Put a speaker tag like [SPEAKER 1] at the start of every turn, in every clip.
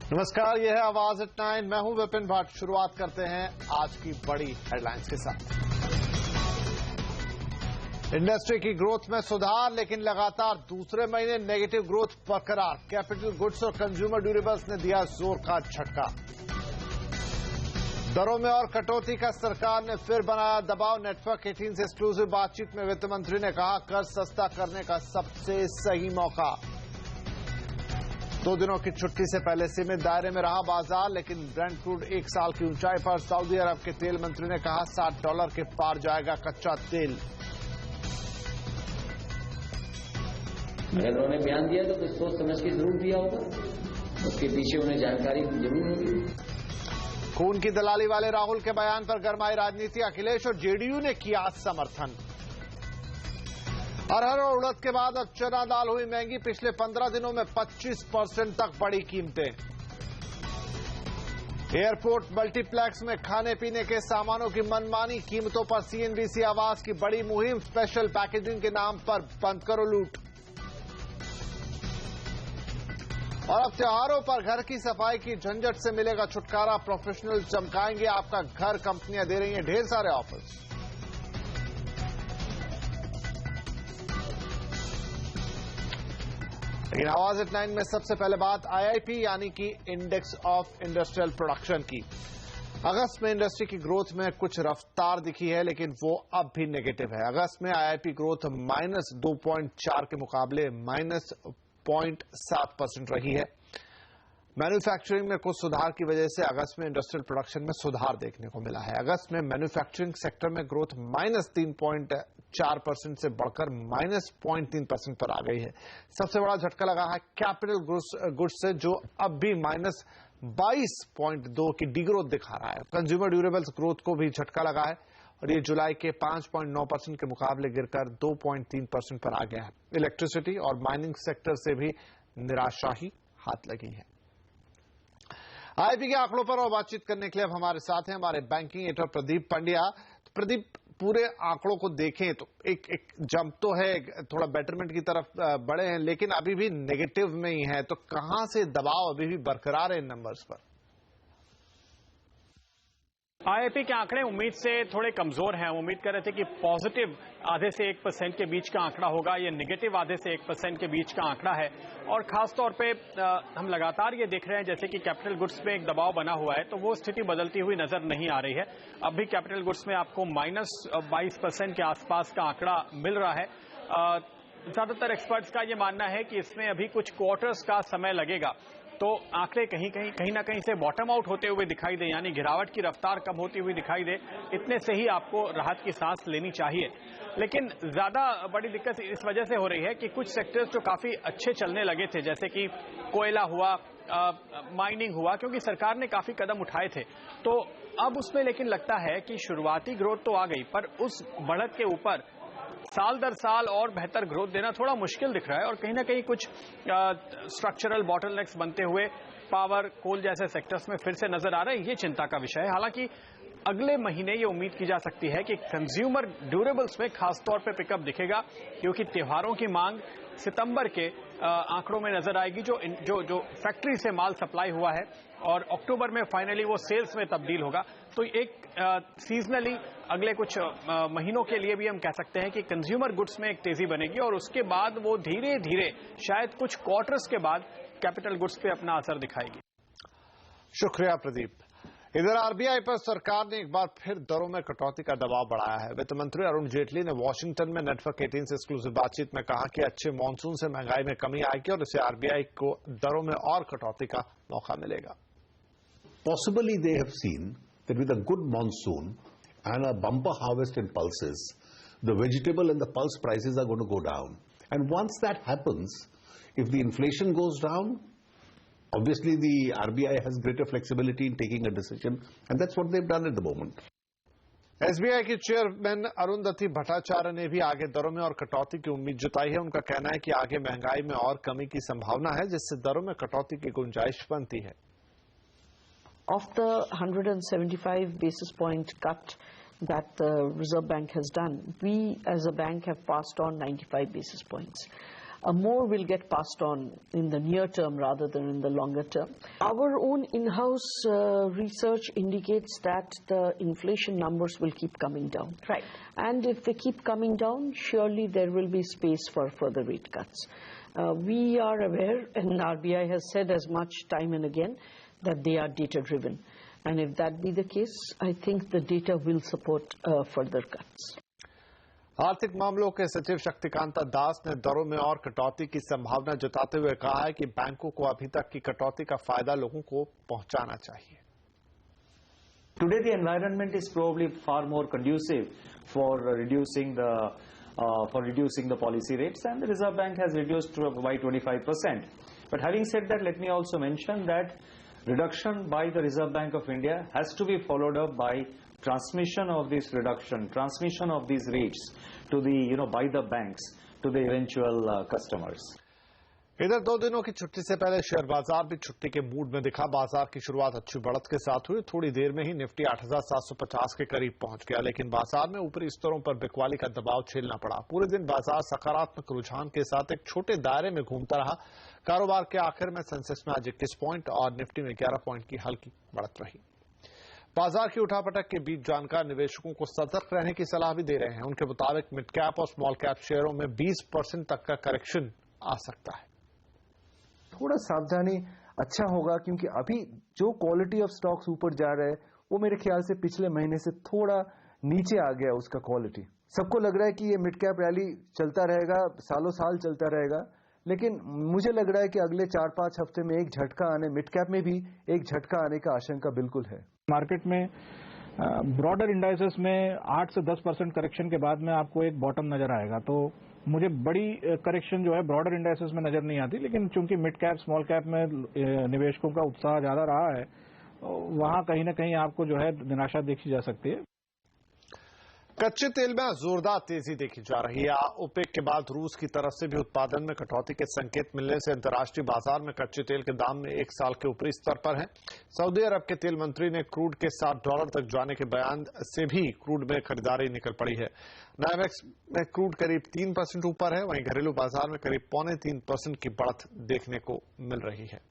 [SPEAKER 1] नमस्कार, यह है आवाज एट 9। मैं हूं विपिन भट्ट। शुरुआत करते हैं आज की बड़ी हेडलाइंस के साथ। इंडस्ट्री की ग्रोथ में सुधार, लेकिन लगातार दूसरे महीने नेगेटिव ग्रोथ बरकरार। कैपिटल गुड्स और कंज्यूमर ड्यूरेबल्स ने दिया जोर का झटका। दरों में और कटौती का सरकार ने फिर बनाया दबाव। नेटवर्क 18 से एक्सक्लूसिव बातचीत में वित्त मंत्री ने कहा, कर्ज सस्ता करने का सबसे सही मौका। 2 दिनों की छुट्टी से पहले सीमित दायरे में रहा बाजार, लेकिन ब्रेंट क्रूड 1 साल की ऊंचाई पर। सऊदी अरब के तेल मंत्री ने कहा, $60 के पार जाएगा कच्चा तेल।
[SPEAKER 2] अगर उन्होंने बयान दिया तो कुछ सोच समझ के जरूर दिया होगा, उसके पीछे उन्हें जानकारी जरूर होगी।
[SPEAKER 1] खून की दलाली वाले राहुल के बयान पर गरमाई राजनीति। अखिलेश और जेडीयू ने किया समर्थन। अरहर और उड़द के बाद अब चना दाल हुई महंगी। पिछले 15 दिनों में 25% तक बढ़ी कीमतें। एयरपोर्ट मल्टीप्लेक्स में खाने पीने के सामानों की मनमानी कीमतों पर सीएनबीसी आवास की बड़ी मुहिम। स्पेशल पैकेजिंग के नाम पर बंद करो लूट। और अब त्योहारों पर घर की सफाई की झंझट से मिलेगा छुटकारा। प्रोफेशनल चमकाएंगे आपका घर। कंपनियां दे रही हैं ढेर सारे ऑफर्स। लेकिन आवाज एट 9 में सबसे पहले बात आईआईपी यानी कि इंडेक्स ऑफ इंडस्ट्रियल प्रोडक्शन की। अगस्त में इंडस्ट्री की ग्रोथ में कुछ रफ्तार दिखी है, लेकिन वो अब भी नेगेटिव है। अगस्त में आईआईपी ग्रोथ -2.4 के मुकाबले -0.7% रही है। मैन्युफैक्चरिंग में कुछ सुधार की वजह से अगस्त में इंडस्ट्रियल प्रोडक्शन में सुधार देखने को मिला है। अगस्त में मैन्युफैक्चरिंग सेक्टर में ग्रोथ -3.4% से बढ़कर -0.3% पर आ गई है। सबसे बड़ा झटका लगा है कैपिटल गुड्स से, जो अब भी -22.2 की डिग्रोथ दिखा रहा है। कंज्यूमर ड्यूरेबल्स ग्रोथ को भी झटका लगा है और ये जुलाई के 5.9% के मुकाबले गिरकर 2.3% पर आ गया है। इलेक्ट्रिसिटी और माइनिंग सेक्टर से भी निराशा ही हाथ लगी है। आईआईपी के आंकड़ों पर और बातचीत करने के लिए अब हमारे साथ हैं हमारे बैंकिंग एडिटर प्रदीप पंड्या। तो प्रदीप, पूरे आंकड़ों को देखें तो एक जंप तो है, थोड़ा बेटरमेंट की तरफ बढ़े हैं, लेकिन अभी भी नेगेटिव में ही है। तो कहां से दबाव अभी भी बरकरार है इन नंबर्स पर?
[SPEAKER 3] आईआईपी के आंकड़े उम्मीद से थोड़े कमजोर हैं। हम उम्मीद कर रहे थे कि पॉजिटिव आधे से 1% के बीच का आंकड़ा होगा, ये नेगेटिव आधे से 1% के बीच का आंकड़ा है। और खास तौर पे हम लगातार ये देख रहे हैं जैसे कि कैपिटल गुड्स में एक दबाव बना हुआ है, तो वो स्थिति बदलती हुई नजर नहीं आ रही है। अब भी कैपिटल गुड्स में आपको -22% के आसपास का आंकड़ा मिल रहा है। ज्यादातर एक्सपर्ट्स का ये मानना है कि इसमें अभी कुछ क्वार्टर्स का समय लगेगा, तो आंकड़े कहीं ना कहीं से बॉटम आउट होते हुए दिखाई दे, यानी गिरावट की रफ्तार कम होती हुई दिखाई दे। इतने से ही आपको राहत की सांस लेनी चाहिए। लेकिन ज्यादा बड़ी दिक्कत इस वजह से हो रही है कि कुछ सेक्टर्स जो काफी अच्छे चलने लगे थे, जैसे कि कोयला हुआ, माइनिंग हुआ, क्योंकि सरकार ने काफी कदम उठाए थे, तो अब उसमें लेकिन लगता है कि शुरुआती ग्रोथ तो आ गई, पर उस बढ़त के ऊपर साल दर साल और बेहतर ग्रोथ देना थोड़ा मुश्किल दिख रहा है। और कहीं ना कहीं कुछ स्ट्रक्चरल बॉटलनेक्स बनते हुए पावर, कोल जैसे सेक्टर्स में फिर से नजर आ रहे हैं। ये चिंता का विषय है। हालांकि अगले महीने ये उम्मीद की जा सकती है कि कंज्यूमर ड्यूरेबल्स में खासतौर पे पिकअप दिखेगा, क्योंकि त्योहारों की मांग सितंबर के आंकड़ों में नजर आएगी, जो फैक्ट्री से माल सप्लाई हुआ है, और अक्टूबर में फाइनली वो सेल्स में तब्दील होगा। तो एक सीजनली अगले कुछ महीनों के लिए भी हम कह सकते हैं कि कंज्यूमर गुड्स में एक तेजी बनेगी, और उसके बाद वो धीरे धीरे शायद कुछ क्वार्टर्स के बाद कैपिटल गुड्स पे अपना असर दिखाएगी।
[SPEAKER 1] शुक्रिया प्रदीप। इधर आरबीआई पर सरकार ने एक बार फिर दरों में कटौती का दबाव बढ़ाया है। वित्त मंत्री अरुण जेटली ने वॉशिंगटन में नेटवर्क 18 से एक्सक्लूसिव बातचीत में कहा कि अच्छे मॉनसून से महंगाई में कमी आएगी और इससे आरबीआई को दरों में और कटौती का मौका मिलेगा।
[SPEAKER 4] Possibly they have seen that with a good monsoon and a bumper harvest in pulses, the vegetable and the pulse prices are going to go down. And once that happens, if the inflation goes down, obviously the RBI has greater flexibility in taking a decision, and that's what they've done at the moment.
[SPEAKER 1] SBI की chairman Arundhati Bhattacharya ने भी आगे दरों में और कटौती की उम्मीद जताई है। उनका कहना है कि आगे महंगाई में और कमी की संभावना है, जिससे दरों में कटौती की गुंजाइश बनती है।
[SPEAKER 5] Of the 175 basis point cut that the Reserve Bank has done, we as a bank have passed on 95 basis points. more will get passed on in the near term rather than in the longer term. Our own in-house research indicates that the inflation numbers will keep coming down.
[SPEAKER 6] Right.
[SPEAKER 5] And if they keep coming down, surely there will be space for further rate cuts. We are aware, and RBI has said as much time and again, that they are data-driven. And if that be the case, I think the data will support further cuts.
[SPEAKER 1] आर्थिक मामलों के सचिव शक्तिकांता दास ने दरों में और कटौती की संभावना जताते हुए कहा है कि बैंकों को अभी तक की कटौती का फायदा लोगों को पहुंचाना चाहिए.
[SPEAKER 7] Today the environment is probably far more conducive for reducing the policy rates, and the Reserve Bank has reduced by 25%. But having said that, let me also mention that reduction by the Reserve Bank of India has to be followed up by transmission of this reduction, transmission of these rates to the, by the banks to the eventual customers.
[SPEAKER 1] इधर 2 दिनों की छुट्टी से पहले share बाजार भी छुट्टी के मूड में दिखा. बाजार की शुरुआत अच्छी बढ़त के साथ हुई. थोड़ी देर में ही निफ्टी 8,750 के करीब पहुंच गया, लेकिन बाजार में ऊपरी स्तरों पर बिकवाली का दबाव झेलना पड़ा. पूरे दिन बाजार सकारात्मक रुझान के साथ एक छोटे दायरे में घूमता रहा. कारोबार के आखिर में सेंसेक्स में आज 21 पॉइंट और निफ्टी में 11 पॉइंट की हल्की बढ़त रही. बाजार की उठापटक के बीच जानकार निवेशकों को सतर्क रहने की सलाह भी दे रहे हैं. उनके मुताबिक मिड कैप और स्मॉल कैप शेयरों में 20% तक का करेक्शन आ सकता है.
[SPEAKER 8] थोड़ा सावधानी अच्छा होगा, क्योंकि अभी जो क्वालिटी ऑफ स्टॉक्स ऊपर जा रहे हैं वो मेरे ख्याल से पिछले महीने से थोड़ा नीचे आ गया उसका क्वालिटी. सबको लग रहा है कि ये मिड कैप रैली चलता रहेगा, सालों साल चलता रहेगा, लेकिन मुझे लग रहा है कि अगले 4-5 हफ्ते में एक झटका आने, मिड कैप में भी एक झटका आने का आशंका बिल्कुल है.
[SPEAKER 9] मार्केट में ब्रॉडर इंडाइसेस में 8 से 10% करेक्शन के बाद में आपको एक बॉटम नजर आएगा. तो मुझे बड़ी करेक्शन जो है ब्रॉडर इंडाइसेस में नजर नहीं आती, लेकिन चूंकि मिड कैप स्मॉल कैप में निवेशकों का उत्साह ज्यादा रहा है, वहां कहीं ना कहीं आपको जो है निराशा देखी जा सकती है.
[SPEAKER 1] कच्चे तेल में जोरदार तेजी देखी जा रही है. ओपेक के बाद रूस की तरफ से भी उत्पादन में कटौती के संकेत मिलने से अंतर्राष्ट्रीय बाजार में कच्चे तेल के दाम में 1 साल के ऊपरी स्तर पर हैं. सऊदी अरब के तेल मंत्री ने क्रूड के $7 तक जाने के बयान से भी क्रूड में खरीदारी निकल पड़ी है. नाइमेक्स में क्रूड करीब 3% ऊपर है, वहीं घरेलू बाजार में करीब 2.25% की बढ़त देखने को मिल रही है.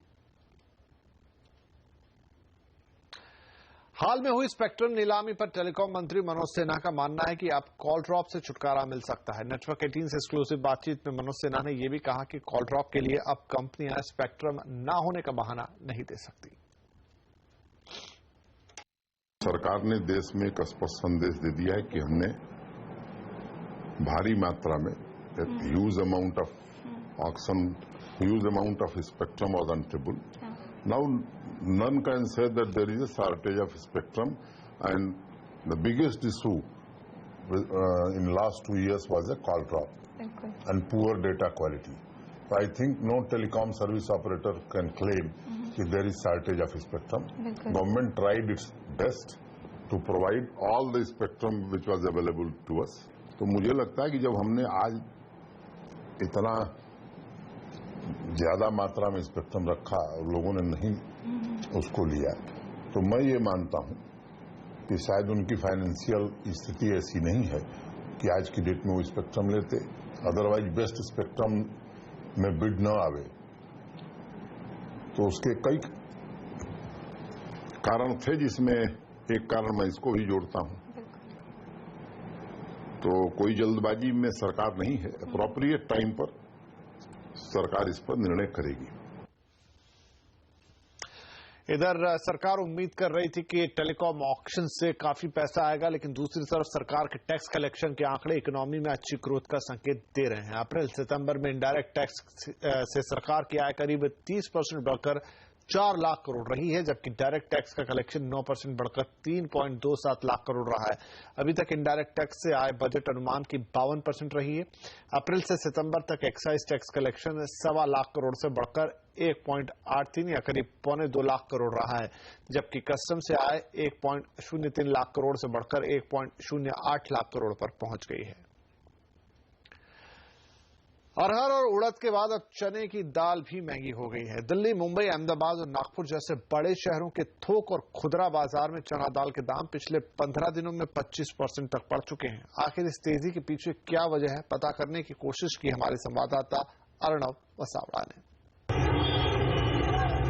[SPEAKER 1] हाल में हुई स्पेक्ट्रम नीलामी पर टेलीकॉम मंत्री मनोज सिन्हा का मानना है कि अब कॉल ड्रॉप से छुटकारा मिल सकता है. नेटवर्क 18 से एक्सक्लूसिव बातचीत में मनोज सिन्हा ने यह भी कहा कि कॉल ड्रॉप के लिए अब कंपनियां स्पेक्ट्रम न होने का बहाना नहीं दे सकती.
[SPEAKER 10] सरकार ने देश में एक स्पष्ट संदेश दे दिया है कि हमने भारी मात्रा में huge amount of auction, huge amount of spectrum was untable. Now none can say that there is a shortage of spectrum, and the biggest issue in last 2 years was a call drop and poor data quality. So I think no telecom service operator can claim that there is shortage of spectrum. Government tried its best to provide all the spectrum which was available to us. तो मुझे लगता है कि जब हमने आज इतना ज्यादा मात्रा में स्पेक्ट्रम रखा और लोगों ने नहीं उसको लिया, तो मैं ये मानता हूं कि शायद उनकी फाइनेंशियल स्थिति ऐसी नहीं है कि आज की डेट में वो स्पेक्ट्रम लेते. अदरवाइज बेस्ट स्पेक्ट्रम में बिड न आवे तो उसके कई कारण थे, जिसमें एक कारण मैं इसको भी जोड़ता हूं. तो कोई जल्दबाजी में सरकार नहीं है. अप्रोप्रिएट टाइम पर सरकार इस पर निर्णय करेगी.
[SPEAKER 1] इधर सरकार उम्मीद कर रही थी कि टेलीकॉम ऑक्शन से काफी पैसा आएगा, लेकिन दूसरी तरफ सरकार के टैक्स कलेक्शन के आंकड़े इकोनॉमी में अच्छी ग्रोथ का संकेत दे रहे हैं. अप्रैल सितंबर में इनडायरेक्ट टैक्स से सरकार की आय करीब 30% बढ़कर 4 लाख करोड़ रही है, जबकि डायरेक्ट टैक्स का कलेक्शन 9% बढ़कर 3.27 लाख करोड़ रहा है. अभी तक इनडायरेक्ट टैक्स से आय बजट अनुमान की 52% रही है. अप्रैल से सितंबर तक excise tax collection 1.25 lakh crore से बढ़कर 1.83 या करीब 1.25 लाख करोड़ रहा है, जबकि कस्टम से आय 1.03 लाख करोड़ से बढ़कर 1.08 लाख करोड़ पर पहुंच गई है. अरहर और उड़द के बाद अब चने की दाल भी महंगी हो गई है. दिल्ली, मुंबई, अहमदाबाद और नागपुर जैसे बड़े शहरों के थोक और खुदरा बाजार में चना दाल के दाम पिछले 15 दिनों में 25% तक बढ़ चुके हैं. आखिर इस तेजी के पीछे क्या वजह है, पता करने की कोशिश की हमारे संवाददाता अर्णव वसावड़ा ने।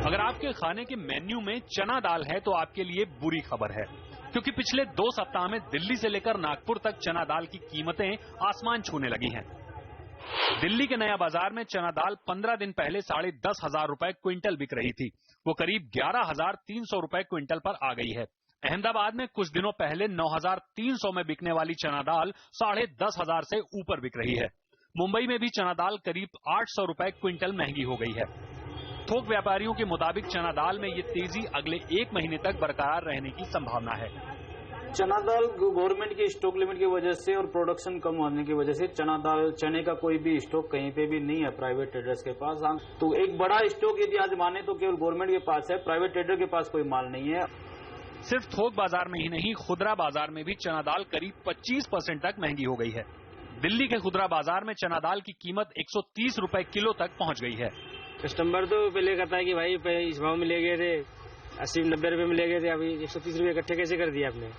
[SPEAKER 6] अगर आपके खाने के मेन्यू में चना दाल है तो आपके लिए बुरी खबर है, क्योंकि पिछले 2 सप्ताह में दिल्ली से लेकर नागपुर तक चना दाल की कीमतें आसमान छूने लगी हैं। दिल्ली के नया बाजार में चना दाल 15 दिन पहले 10,500 रुपए क्विंटल बिक रही थी, वो करीब 11,300 रुपए क्विंटल पर आ गई है। अहमदाबाद में कुछ दिनों पहले 9,300 में बिकने वाली चना दाल 10,500 से ऊपर बिक रही है। मुंबई में भी चना दाल करीब 800 रुपए क्विंटल महंगी हो गई है। थोक व्यापारियों के मुताबिक चना दाल में ये तेजी अगले 1 महीने तक बरकरार रहने की संभावना है।
[SPEAKER 7] चना दाल गवर्नमेंट के स्टॉक लिमिट की वजह से और प्रोडक्शन कम होने की वजह से चने का कोई भी स्टॉक कहीं पे भी नहीं है प्राइवेट ट्रेडर्स के पास। तो एक बड़ा स्टॉक यदि आज माने तो केवल गवर्नमेंट के पास है, प्राइवेट ट्रेडर के पास कोई माल नहीं है।
[SPEAKER 6] सिर्फ थोक बाजार में ही नहीं, खुदरा बाजार में भी चना दाल करीब 25% तक महंगी हो गई है। दिल्ली के खुदरा बाजार में चना दाल की कीमत 130 रुपए किलो तक पहुंच गई है।
[SPEAKER 11] कस्टमर तो पहले कहता है कि भाई इस भाव में ले गए थे, 80-90 रुपए में ले गए थे, अभी 130 रुपए इकट्ठे कैसे कर दिया आपने?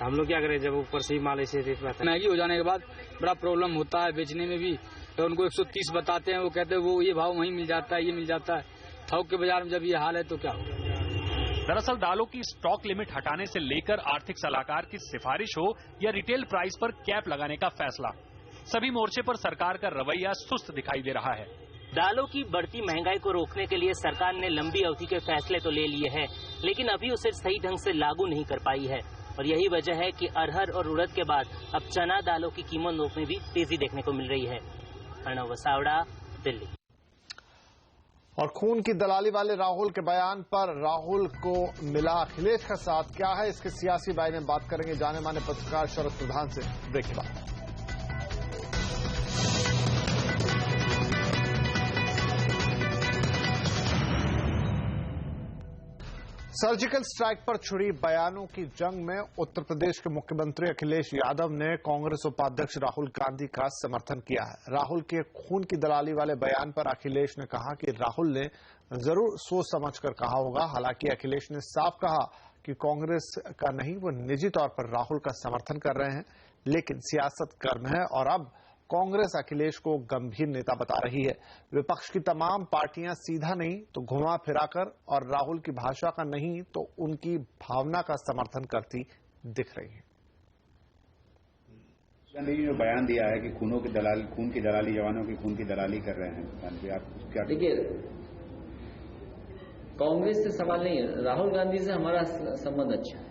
[SPEAKER 11] हम लोग क्या करें जब ऊपर से ही माल ऐसे रेट आता है।
[SPEAKER 12] महंगी हो जाने के बाद बड़ा प्रॉब्लम होता है बेचने में भी। तो उनको 130 बताते हैं, वो कहते हैं वो ये भाव वहीं मिल जाता है, ये मिल जाता है। थोक के बाजार में जब ये हाल है तो क्या होगा?
[SPEAKER 6] दरअसल दालों की स्टॉक लिमिट हटाने से लेकर आर्थिक सलाहकार की सिफारिश हो या रिटेल प्राइस पर कैप लगाने का फैसला, सभी मोर्चे पर सरकार का रवैया सुस्त दिखाई दे रहा है।
[SPEAKER 13] दालों की बढ़ती महंगाई को रोकने के लिए सरकार ने लंबी अवधि के फैसले तो ले लिए हैं, लेकिन अभी उसे सही ढंग से लागू नहीं कर पाई है। और यही वजह है कि अरहर और उड़द के बाद अब चना दालों की कीमतों में भी तेजी देखने को मिल रही है। अर्णव वसावड़ा, दिल्ली।
[SPEAKER 1] और खून की दलाली वाले राहुल के बयान पर राहुल को मिला अखिलेश का साथ, क्या है इसके सियासी बारे में बात करेंगे जाने माने पत्रकार शरद प्रधान से ब्रेक के बाद। सर्जिकल स्ट्राइक पर छिड़ी बयानों की जंग में उत्तर प्रदेश के मुख्यमंत्री अखिलेश यादव ने कांग्रेस उपाध्यक्ष राहुल गांधी का समर्थन किया है। राहुल के खून की दलाली वाले बयान पर अखिलेश ने कहा कि राहुल ने जरूर सोच समझकर कहा होगा। हालांकि अखिलेश ने साफ कहा कि कांग्रेस का नहीं, वो निजी तौर पर राहुल का समर्थन कर रहे हैं, लेकिन सियासत कर्म है और अब कांग्रेस अखिलेश को गंभीर नेता बता रही है। विपक्ष की तमाम पार्टियां सीधा नहीं तो घुमा फिराकर और राहुल की भाषा का नहीं तो उनकी भावना का समर्थन करती दिख रही है।
[SPEAKER 14] गांधी जी ने बयान दिया है कि खून की दलाली जवानों की खून की दलाली कर रहे हैं, आप क्या?
[SPEAKER 2] देखिए, कांग्रेस से सवाल नहीं है, राहुल गांधी से हमारा संबंध अच्छा है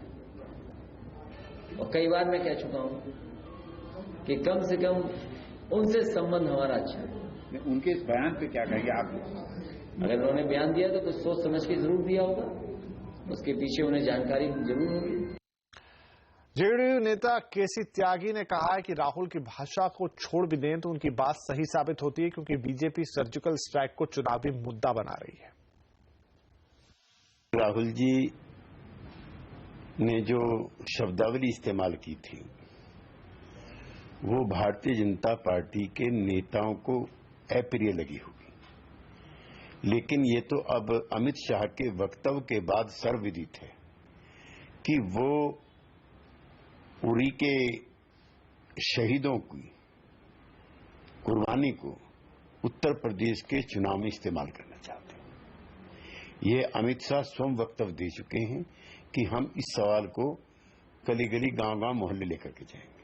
[SPEAKER 2] और कई बार मैं कह चुका हूं कि कम से कम उनसे संबंध हमारा अच्छा है।
[SPEAKER 14] उनके इस बयान पे क्या कहेंगे आप?
[SPEAKER 2] अगर उन्होंने बयान दिया तो कुछ सोच समझ के जरूर दिया होगा, उसके पीछे उन्हें जानकारी जरूर होगी।
[SPEAKER 1] जेडीयू नेता केसी त्यागी ने कहा है कि राहुल की भाषा को छोड़ भी दें तो उनकी बात सही साबित होती है, क्योंकि बीजेपी सर्जिकल स्ट्राइक को चुनावी मुद्दा बना रही है।
[SPEAKER 15] राहुल जी ने जो शब्दावली इस्तेमाल की थी वो भारतीय जनता पार्टी के नेताओं को अप्रिय लगी होगी, लेकिन ये तो अब अमित शाह के वक्तव्य के बाद सर्वविदित है कि वो उरी के शहीदों की कुर्बानी को उत्तर प्रदेश के चुनाव में इस्तेमाल करना चाहते हैं। ये अमित शाह स्वयं वक्तव्य दे चुके हैं कि हम इस सवाल को गली गली गांव गांव मोहल्ले लेकर के जाएंगे।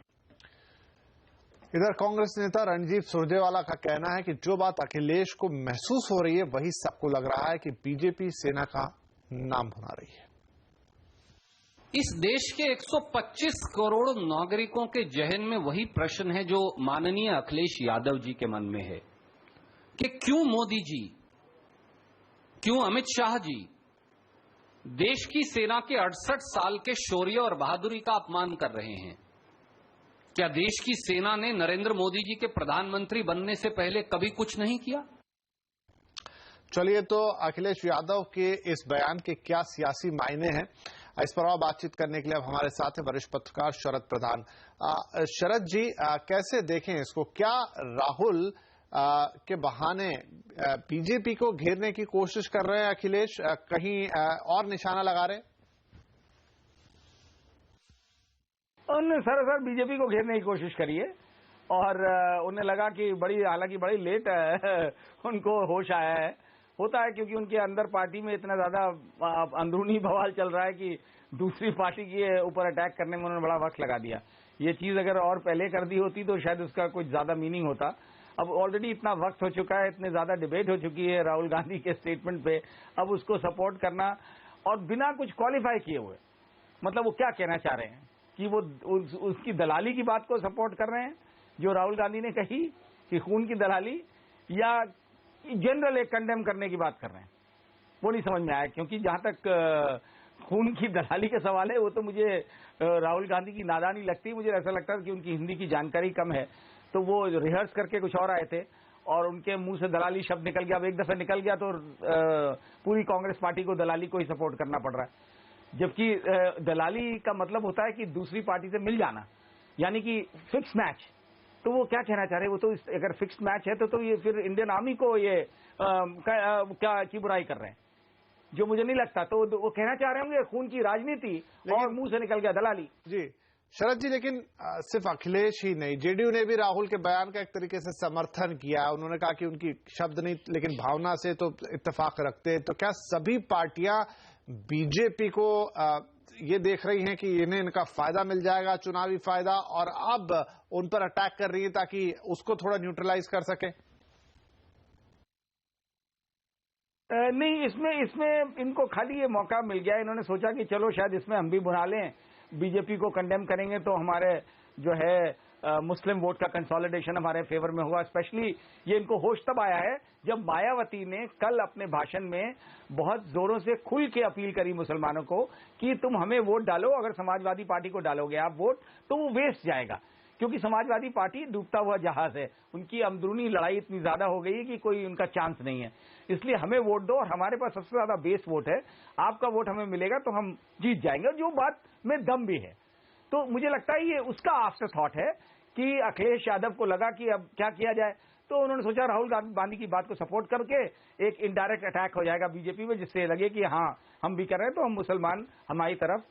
[SPEAKER 1] इधर कांग्रेस नेता रणदीप सुरजेवाला का कहना है कि जो बात अखिलेश को महसूस हो रही है वही सबको लग रहा है कि बीजेपी सेना का नाम बना रही है।
[SPEAKER 16] इस देश के 125 करोड़ नागरिकों के जहन में वही प्रश्न है जो माननीय अखिलेश यादव जी के मन में है कि क्यों मोदी जी, क्यों अमित शाह जी देश की सेना के 68 साल के शौर्य और बहादुरी का अपमान कर रहे हैं। क्या देश की सेना ने नरेंद्र मोदी जी के प्रधानमंत्री बनने से पहले कभी कुछ नहीं किया?
[SPEAKER 1] चलिए, तो अखिलेश यादव के इस बयान के क्या सियासी मायने हैं, इस पर और बातचीत करने के लिए अब हमारे साथ है वरिष्ठ पत्रकार शरद प्रधान। शरद जी, कैसे देखें इसको? क्या राहुल के बहाने बीजेपी को घेरने की कोशिश कर रहे हैं अखिलेश, कहीं और निशाना लगा रहे?
[SPEAKER 9] सर बीजेपी को घेरने की कोशिश करिए। और उन्हें लगा कि हालांकि बड़ी लेट उनको होश आया है। होता है क्योंकि उनके अंदर पार्टी में इतना ज्यादा अंदरूनी बवाल चल रहा है कि दूसरी पार्टी के ऊपर अटैक करने में उन्होंने बड़ा वक्त लगा दिया। ये चीज अगर और पहले कर दी होती तो शायद उसका कुछ ज्यादा मीनिंग होता। अब ऑलरेडी इतना वक्त हो चुका है, इतने ज्यादा डिबेट हो चुकी है राहुल गांधी के स्टेटमेंट पे, अब उसको सपोर्ट करना और बिना कुछ क्वालिफाई किए हुए, मतलब वो क्या कहना चाह रहे हैं कि वो उसकी दलाली की बात को सपोर्ट कर रहे हैं जो राहुल गांधी ने कही कि खून की दलाली, या जनरल एक कंडेम करने की बात कर रहे हैं, वो नहीं समझ में आया। क्योंकि जहां तक खून की दलाली का सवाल है वो तो मुझे राहुल गांधी की नादानी लगती है। मुझे ऐसा लगता है कि उनकी हिंदी की जानकारी कम है, तो वो रिहर्स करके कुछ और आए थे और उनके मुंह से दलाली शब्द निकल गया। अब एक दफा निकल गया तो पूरी कांग्रेस पार्टी को दलाली को ही सपोर्ट करना पड़ रहा है, जबकि दलाली का मतलब होता है कि दूसरी पार्टी से मिल जाना, यानी कि फिक्स मैच। तो वो क्या कहना चाह रहे हैं, वो तो अगर फिक्स्ड मैच है तो ये फिर इंडियन आर्मी को ये क्या की बुराई कर रहे हैं, जो मुझे नहीं लगता। तो वो कहना चाह रहे होंगे खून की राजनीति और मुंह से निकल गया दलाली।
[SPEAKER 1] जी शरद जी, लेकिन सिर्फ अखिलेश ही नहीं, जेडीयू ने भी राहुल के बयान का एक तरीके से समर्थन किया। उन्होंने कहा कि उनकी शब्द नहीं लेकिन भावना से तो इत्तेफाक रखते हैं। तो क्या सभी पार्टियां बीजेपी को ये देख रही हैं कि इन्हें इनका फायदा मिल जाएगा, चुनावी फायदा, और अब उन पर अटैक कर रही है ताकि उसको थोड़ा न्यूट्रलाइज कर सके?
[SPEAKER 9] नहीं, इसमें इनको खाली ये मौका मिल गया। इन्होंने सोचा कि चलो शायद इसमें हम भी बुला लें, बीजेपी को कंडेम करेंगे तो हमारे जो है मुस्लिम वोट का कंसोलिडेशन हमारे फेवर में होगा। स्पेशली ये इनको होश तब आया है जब मायावती ने कल अपने भाषण में बहुत जोरों से खुल के अपील करी मुसलमानों को कि तुम हमें वोट डालो, अगर समाजवादी पार्टी को डालोगे आप वोट तो वो वेस्ट जाएगा, क्योंकि समाजवादी पार्टी डूबता हुआ जहाज है। उनकी अंदरूनी लड़ाई इतनी ज्यादा हो गई है कि कोई उनका चांस नहीं है, इसलिए हमें वोट दो और हमारे पास सबसे ज्यादा बेस वोट है, आपका वोट हमें मिलेगा तो हम जीत जाएंगे। और जो बात में दम भी है, तो मुझे लगता है ये उसका आफ्टर थॉट है कि अखिलेश यादव को लगा कि अब क्या किया जाए, तो उन्होंने सोचा राहुल गांधी की बात को सपोर्ट करके एक इनडायरेक्ट अटैक हो जाएगा बीजेपी में, जिससे लगे कि हाँ हम भी कर रहे हैं तो हम मुसलमान हमारी तरफ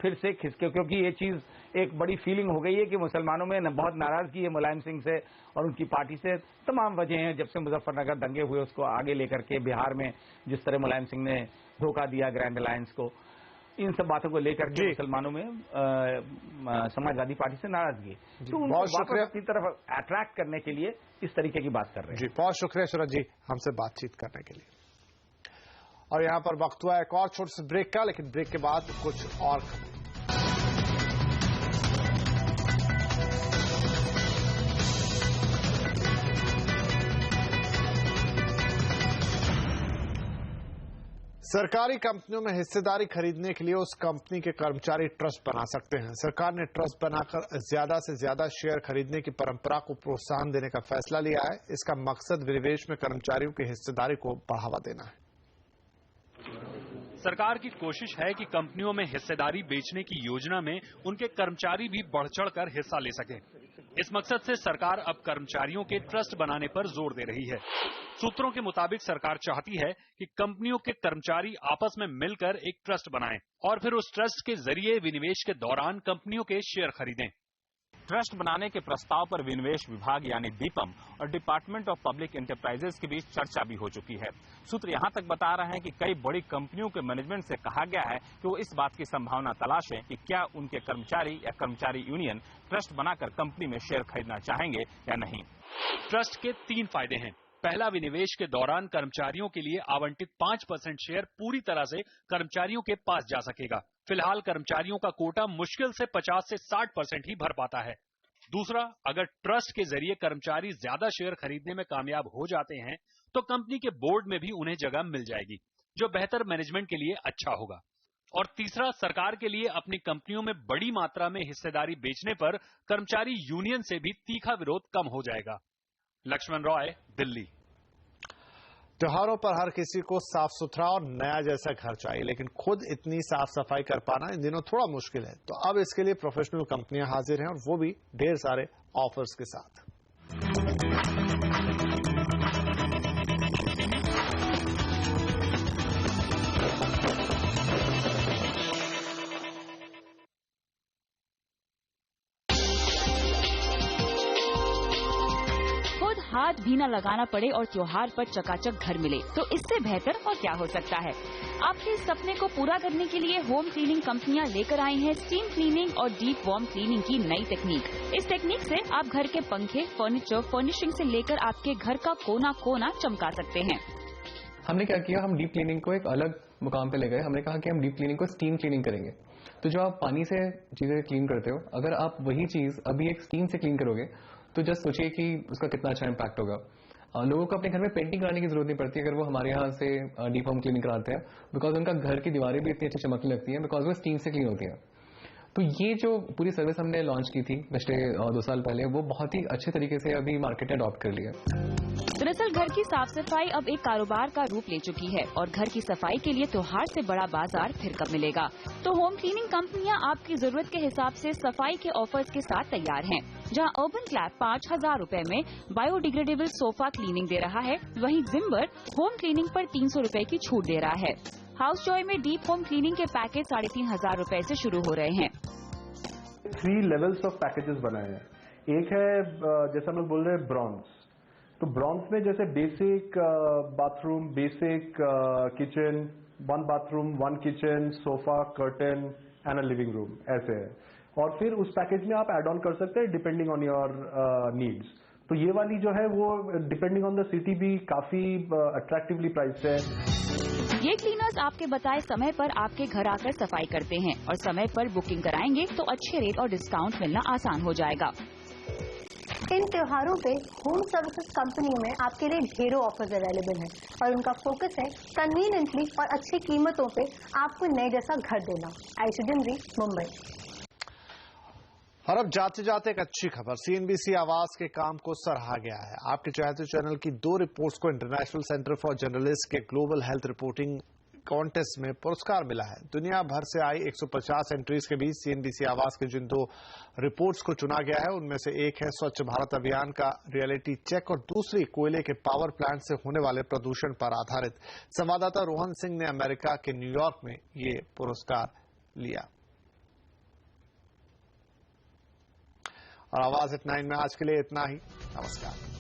[SPEAKER 9] फिर से खिसके। क्योंकि ये चीज एक बड़ी फीलिंग हो गई है कि मुसलमानों में बहुत नाराजगी है मुलायम सिंह से और उनकी पार्टी से। तमाम वजह हैं, जब से मुजफ्फरनगर दंगे हुए उसको आगे लेकर के बिहार में जिस तरह मुलायम सिंह ने धोखा दिया ग्रैंड अलायंस को, इन सब बातों को लेकर के मुसलमानों में समाजवादी पार्टी से नाराजगी है। तो उनको वापस अपनी तरफ अट्रैक्ट करने के लिए इस तरीके की बात कर रहे हैं।
[SPEAKER 1] जी बहुत शुक्रिया शरद जी हमसे बातचीत करने के लिए। और यहाँ पर वक्त हुआ एक और छोटे से ब्रेक का, लेकिन ब्रेक के बाद कुछ और सरकारी कंपनियों में हिस्सेदारी खरीदने के लिए उस कंपनी के कर्मचारी ट्रस्ट बना सकते हैं। सरकार ने ट्रस्ट बनाकर ज्यादा से ज्यादा शेयर खरीदने की परंपरा को प्रोत्साहन देने का फैसला लिया है। इसका मकसद विनिवेश में कर्मचारियों की हिस्सेदारी को बढ़ावा देना है।
[SPEAKER 6] सरकार की कोशिश है कि कंपनियों में हिस्सेदारी बेचने की योजना में उनके कर्मचारी भी बढ़ चढ़कर हिस्सा ले सकें। इस मकसद से सरकार अब कर्मचारियों के ट्रस्ट बनाने पर जोर दे रही है। सूत्रों के मुताबिक सरकार चाहती है कि कंपनियों के कर्मचारी आपस में मिलकर एक ट्रस्ट बनाएं और फिर उस ट्रस्ट के जरिए विनिवेश के दौरान कंपनियों के शेयर खरीदें।
[SPEAKER 17] ट्रस्ट बनाने के प्रस्ताव पर विनिवेश विभाग यानी डीपम और डिपार्टमेंट ऑफ पब्लिक एंटरप्राइजेस के बीच चर्चा भी हो चुकी है। सूत्र यहां तक बता रहे हैं कि कई बड़ी कंपनियों के मैनेजमेंट से कहा गया है कि वो इस बात की संभावना तलाशें कि क्या उनके कर्मचारी या कर्मचारी यूनियन ट्रस्ट बनाकर कंपनी में शेयर खरीदना चाहेंगे या नहीं।
[SPEAKER 6] ट्रस्ट के 3 फायदे हैं। पहला, विनिवेश के दौरान कर्मचारियों के लिए आवंटित 5% शेयर पूरी तरह से कर्मचारियों के पास जा सकेगा। फिलहाल कर्मचारियों का कोटा मुश्किल से 50 से 60% ही भर पाता है। दूसरा, अगर ट्रस्ट के जरिए कर्मचारी ज्यादा शेयर खरीदने में कामयाब हो जाते हैं तो कंपनी के बोर्ड में भी उन्हें जगह मिल जाएगी, जो बेहतर मैनेजमेंट के लिए अच्छा होगा। और तीसरा, सरकार के लिए अपनी कंपनियों में बड़ी मात्रा में हिस्सेदारी बेचने पर कर्मचारी यूनियन से भी तीखा विरोध कम हो जाएगा। लक्ष्मण रॉय, दिल्ली।
[SPEAKER 1] त्योहारों पर हर किसी को साफ सुथरा और नया जैसा घर चाहिए, लेकिन खुद इतनी साफ सफाई कर पाना इन दिनों थोड़ा मुश्किल है। तो अब इसके लिए प्रोफेशनल कंपनियां हाजिर हैं और वो भी ढेर सारे ऑफर्स के साथ।
[SPEAKER 18] हाथ भी न लगाना पड़े और त्योहार पर चकाचक घर मिले, तो इससे बेहतर और क्या हो सकता है। आपके इस सपने को पूरा करने के लिए होम क्लीनिंग कंपनियां लेकर आई हैं स्टीम क्लीनिंग और डीप वार्म क्लीनिंग की नई तकनीक। इस टेक्निक से आप घर के पंखे, फर्नीचर, फर्निशिंग से लेकर आपके घर का कोना कोना चमका सकते हैं।
[SPEAKER 19] हमने क्या किया, हम डीप क्लीनिंग को एक अलग मुकाम पे ले गए। हमने कहा कि हम डीप क्लीनिंग को स्टीम क्लीनिंग करेंगे। तो जो आप पानी से चीजें क्लीन करते हो, अगर आप वही चीज अभी एक स्टीम से क्लीन करोगे तो जस्ट सोचिए कि उसका कितना अच्छा इम्पैक्ट होगा। लोगों को अपने घर में पेंटिंग कराने की जरूरत नहीं पड़ती अगर वो हमारे यहाँ से डीप होम क्लीनिंग कराते हैं, बिकॉज उनका घर की दीवारें भी इतनी अच्छी चमकने लगती हैं बिकॉज वो स्टीम से क्लीन होती हैं। तो ये जो पूरी सर्विस हमने लॉन्च की थी पिछले 2 साल पहले, वो बहुत ही अच्छे तरीके से अभी मार्केट ने अडॉप्ट कर लिया।
[SPEAKER 18] दरअसल घर की साफ सफाई अब एक कारोबार का रूप ले चुकी है और घर की सफाई के लिए त्योहार से बड़ा बाजार फिर कब मिलेगा। तो होम क्लीनिंग कंपनियां आपकी जरूरत के हिसाब से सफाई के ऑफर्स के साथ तैयार हैं। जहां अर्बन क्लैप 5,000 रुपए में बायोडिग्रेडेबल सोफा क्लीनिंग दे रहा है, वहीं जिम्बर होम क्लीनिंग पर 300 रुपए की छूट दे रहा है। हाउस जॉय में डीप होम क्लीनिंग के पैकेज 3,500 रुपए से शुरू हो रहे हैं।
[SPEAKER 8] 3 लेवल्स ऑफ पैकेजेस बनाए हैं। एक है जैसा हम लोग बोल रहे हैं ब्रॉन्ज। तो ब्रॉन्ज में जैसे basic bathroom, basic kitchen, 1 bathroom, 1 kitchen, sofa, curtain and a living room, ऐसे है। और फिर उस पैकेज में आप एड ऑन कर सकते हैं डिपेंडिंग ऑन योर नीड्स। तो ये वाली जो है वो डिपेंडिंग ऑन द सिटी भी काफी अट्रैक्टिवली प्राइस्ड है।
[SPEAKER 18] ये क्लीनर्स आपके बताए समय पर आपके घर आकर सफाई करते हैं और समय पर बुकिंग कराएंगे तो अच्छे रेट और डिस्काउंट मिलना आसान हो जाएगा।
[SPEAKER 20] इन त्योहारों पे होम सर्विसेज कंपनी में आपके लिए ढेरों ऑफर्स अवेलेबल हैं और उनका फोकस है कन्वीनियंटली और अच्छी कीमतों पे आपको नए जैसा घर देना। आयशा डिमरी, मुंबई।
[SPEAKER 1] और अब जाते जाते एक अच्छी खबर, सीएनबीसी आवाज के काम को सराहा गया है। आपके चाहते चैनल की 2 रिपोर्ट्स को इंटरनेशनल सेंटर फॉर जर्नलिस्ट के ग्लोबल हेल्थ रिपोर्टिंग कॉन्टेस्ट में पुरस्कार मिला है। दुनिया भर से आई 150 एंट्रीज के बीच सीएनबीसी आवाज के जिन 2 रिपोर्ट्स को चुना गया है, उनमें से एक है स्वच्छ भारत अभियान का रियलिटी चेक और दूसरी कोयले के पावर प्लांट से होने वाले प्रदूषण पर आधारित। संवाददाता रोहन सिंह ने अमेरिका के न्यूयॉर्क में ये पुरस्कार लिया। और आवाज एट 9 में आज के लिए इतना ही। नमस्कार।